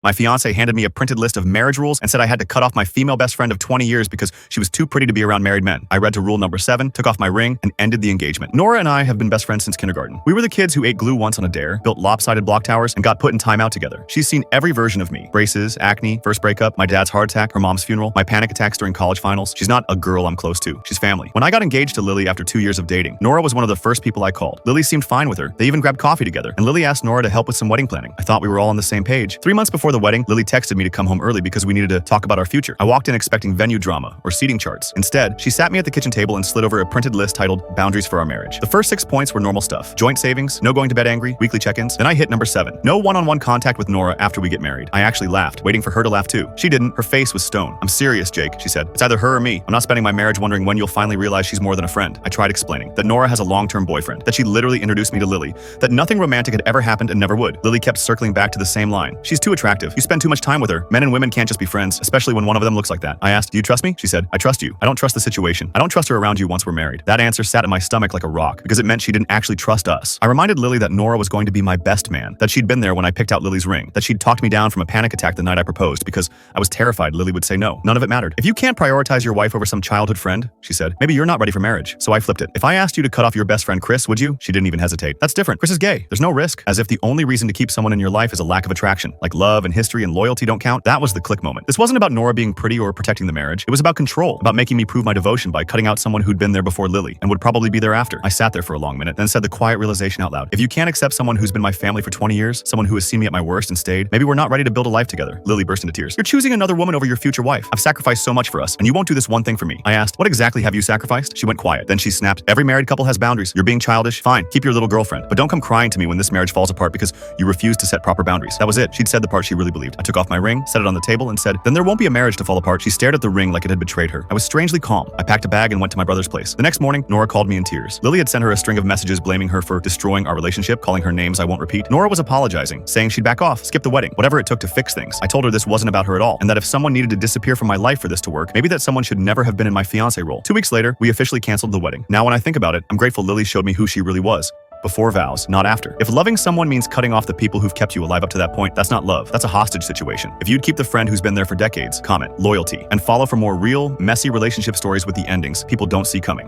My fiancée handed me a printed list of marriage rules and said I had to cut off my female best friend of 20 years because she was too pretty to be around married men. I read to rule number 7, took off my ring, and ended the engagement. Nora and I have been best friends since kindergarten. We were the kids who ate glue once on a dare, built lopsided block towers, and got put in timeout together. She's seen every version of me. Braces, acne, first breakup, my dad's heart attack, her mom's funeral, my panic attacks during college finals. She's not a girl I'm close to. She's family. When I got engaged to Lily after 2 years of dating, Nora was one of the first people I called. Lily seemed fine with her. They even grabbed coffee together, and Lily asked Nora to help with some wedding planning. I thought we were all on the same page. 3 months before the wedding, Lily texted me to come home early because we needed to talk about our future. I walked in expecting venue drama or seating charts. Instead, she sat me at the kitchen table and slid over a printed list titled Boundaries for Our Marriage. The first 6 points were normal stuff. Joint savings, no going to bed angry, weekly check-ins. Then I hit number 7. No one-on-one contact with Nora after we get married. I actually laughed, waiting for her to laugh too. She didn't. Her face was stone. I'm serious, Jake, she said. It's either her or me. I'm not spending my marriage wondering when you'll finally realize she's more than a friend. I tried explaining that Nora has a long-term boyfriend, that she literally introduced me to Lily, that nothing romantic had ever happened and never would. Lily kept circling back to the same line. She's too attractive. You spend too much time with her. Men and women can't just be friends, especially when one of them looks like that. I asked, do you trust me? She said, I trust you. I don't trust the situation. I don't trust her around you once we're married. That answer sat in my stomach like a rock because it meant she didn't actually trust us. I reminded Lily that Nora was going to be my best man, that she'd been there when I picked out Lily's ring, that she'd talked me down from a panic attack the night I proposed because I was terrified Lily would say no. None of it mattered. If you can't prioritize your wife over some childhood friend, she said, maybe you're not ready for marriage. So I flipped it. If I asked you to cut off your best friend Chris, would you? She didn't even hesitate. That's different. Chris is gay. There's no risk. As if the only reason to keep someone in your life is a lack of attraction, like love and history and loyalty don't count. That was the click moment. This wasn't about Nora being pretty or protecting the marriage. It was about control, about making me prove my devotion by cutting out someone who'd been there before Lily and would probably be there after. I sat there for a long minute, then said the quiet realization out loud. If you can't accept someone who's been my family for 20 years, someone who has seen me at my worst and stayed, maybe we're not ready to build a life together. Lily burst into tears. You're choosing another woman over your future wife. I've sacrificed so much for us, and you won't do this one thing for me. I asked, what exactly have you sacrificed? She went quiet. Then she snapped, every married couple has boundaries. You're being childish. Fine, keep your little girlfriend, but don't come crying to me when this marriage falls apart because you refuse to set proper boundaries. That was it. She'd said the part she really believed. I took off my ring, set it on the table, and said, then there won't be a marriage to fall apart. She stared at the ring like it had betrayed her. I was strangely calm. I packed a bag and went to my brother's place. The next morning, Nora called me in tears. Lily had sent her a string of messages blaming her for destroying our relationship, calling her names I won't repeat. Nora was apologizing, saying she'd back off, skip the wedding, whatever it took to fix things. I told her this wasn't about her at all, and that if someone needed to disappear from my life for this to work, maybe that someone should never have been in my fiancé role. 2 weeks later, we officially canceled the wedding. Now when I think about it, I'm grateful Lily showed me who she really was. Before vows, not after. If loving someone means cutting off the people who've kept you alive up to that point, that's not love. That's a hostage situation. If you'd keep the friend who's been there for decades, comment loyalty, and follow for more real, messy relationship stories with the endings people don't see coming.